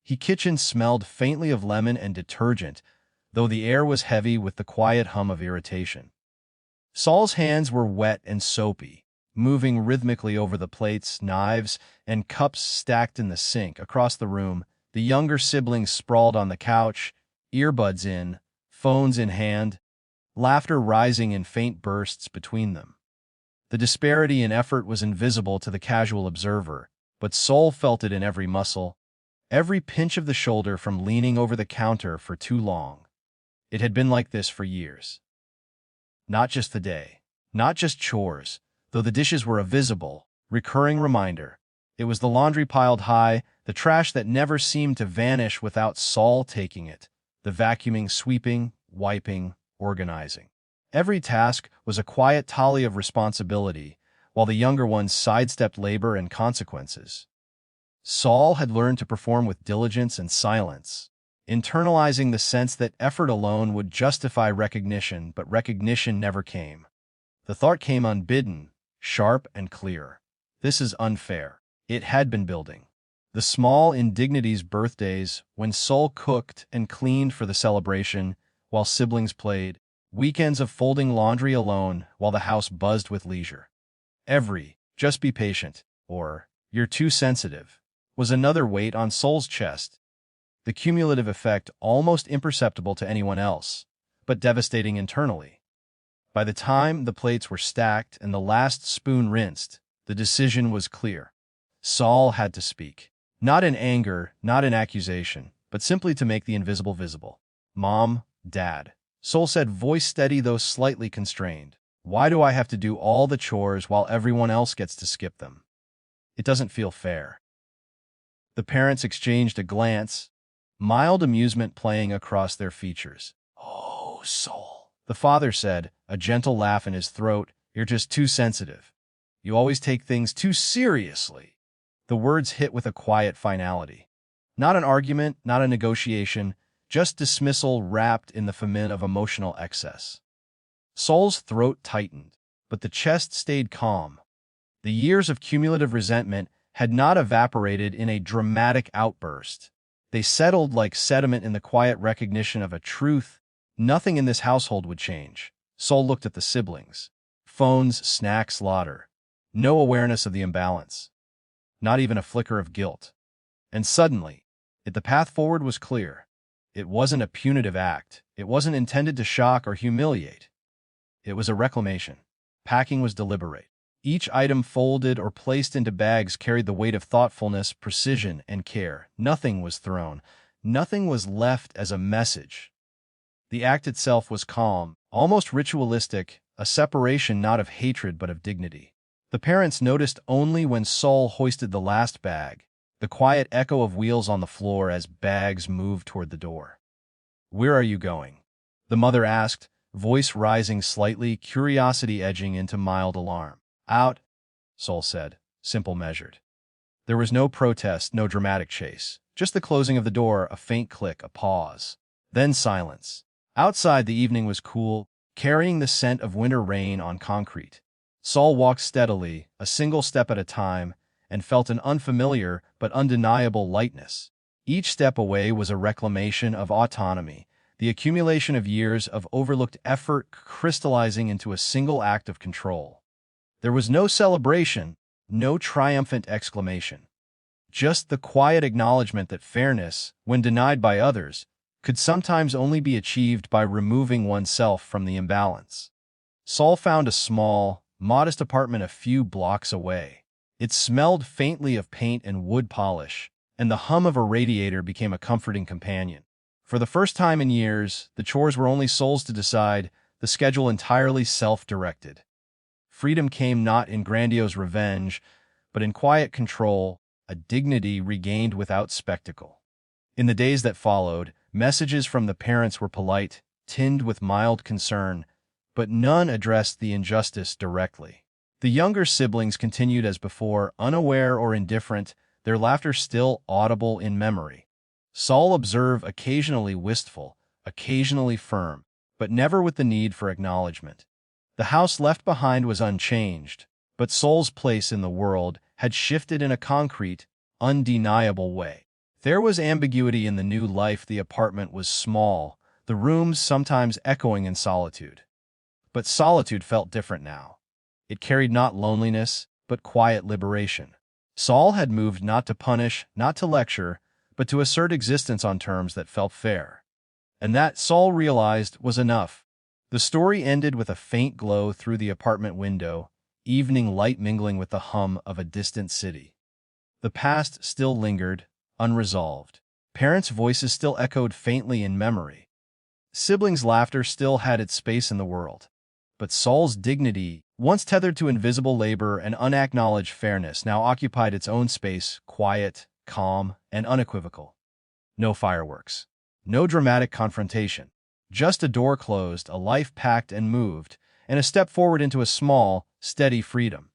The kitchen smelled faintly of lemon and detergent, though the air was heavy with the quiet hum of irritation. Saul's hands were wet and soapy, moving rhythmically over the plates, knives, and cups stacked in the sink. Across the room, the younger siblings sprawled on the couch, earbuds in, phones in hand, laughter rising in faint bursts between them. The disparity in effort was invisible to the casual observer, but Saul felt it in every muscle, every pinch of the shoulder from leaning over the counter for too long. It had been like this for years. Not just the day, not just chores, though the dishes were a visible, recurring reminder. It was the laundry piled high, the trash that never seemed to vanish without Saul taking it, the vacuuming, sweeping, wiping, organizing. Every task was a quiet tally of responsibility, while the younger ones sidestepped labor and consequences. Saul had learned to perform with diligence and silence, internalizing the sense that effort alone would justify recognition, but recognition never came. The thought came unbidden, sharp and clear. This is unfair. It had been building. The small indignities, birthdays, when Saul cooked and cleaned for the celebration, while siblings played, weekends of folding laundry alone while the house buzzed with leisure. Every, just be patient, or, you're too sensitive, was another weight on Saul's chest. The cumulative effect almost imperceptible to anyone else, but devastating internally. By the time the plates were stacked and the last spoon rinsed, the decision was clear. Saul had to speak. Not in anger, not in accusation, but simply to make the invisible visible. "Mom, Dad," Saul said, voice steady though slightly constrained. "Why do I have to do all the chores while everyone else gets to skip them? It doesn't feel fair." The parents exchanged a glance, mild amusement playing across their features. "Oh, Saul," the father said, a gentle laugh in his throat, "you're just too sensitive. You always take things too seriously." The words hit with a quiet finality. Not an argument, not a negotiation, just dismissal wrapped in the famine of emotional excess. Saul's throat tightened, but the chest stayed calm. The years of cumulative resentment had not evaporated in a dramatic outburst. They settled like sediment in the quiet recognition of a truth: nothing in this household would change. Saul looked at the siblings. Phones, snacks, laughter. No awareness of the imbalance. Not even a flicker of guilt. And suddenly, the path forward was clear. It wasn't a punitive act. It wasn't intended to shock or humiliate. It was a reclamation. Packing was deliberate. Each item folded or placed into bags carried the weight of thoughtfulness, precision, and care. Nothing was thrown. Nothing was left as a message. The act itself was calm, almost ritualistic, a separation not of hatred but of dignity. The parents noticed only when Saul hoisted the last bag, the quiet echo of wheels on the floor as bags moved toward the door. "Where are you going?" the mother asked, voice rising slightly, curiosity edging into mild alarm. "Out," Saul said, simple, measured. There was no protest, no dramatic chase, just the closing of the door, a faint click, a pause. Then silence. Outside, the evening was cool, carrying the scent of winter rain on concrete. Saul walked steadily, a single step at a time, and felt an unfamiliar but undeniable lightness. Each step away was a reclamation of autonomy, the accumulation of years of overlooked effort crystallizing into a single act of control. There was no celebration, no triumphant exclamation. Just the quiet acknowledgement that fairness, when denied by others, could sometimes only be achieved by removing oneself from the imbalance. Saul found a small, modest apartment a few blocks away. It smelled faintly of paint and wood polish, and the hum of a radiator became a comforting companion. For the first time in years, the chores were only Saul's to decide, the schedule entirely self-directed. Freedom came not in grandiose revenge, but in quiet control, a dignity regained without spectacle. In the days that followed, messages from the parents were polite, tinged with mild concern, but none addressed the injustice directly. The younger siblings continued as before, unaware or indifferent, their laughter still audible in memory. Saul observed, occasionally wistful, occasionally firm, but never with the need for acknowledgement. The house left behind was unchanged, but Saul's place in the world had shifted in a concrete, undeniable way. There was ambiguity in the new life. The apartment was small, the rooms sometimes echoing in solitude. But solitude felt different now. It carried not loneliness, but quiet liberation. Saul had moved not to punish, not to lecture, but to assert existence on terms that felt fair. And that, Saul realized, was enough. The story ended with a faint glow through the apartment window, evening light mingling with the hum of a distant city. The past still lingered, unresolved. Parents' voices still echoed faintly in memory. Siblings' laughter still had its space in the world. But Saul's dignity, once tethered to invisible labor and unacknowledged fairness, now occupied its own space, quiet, calm, and unequivocal. No fireworks. No dramatic confrontation. Just a door closed, a life packed and moved, and a step forward into a small, steady freedom.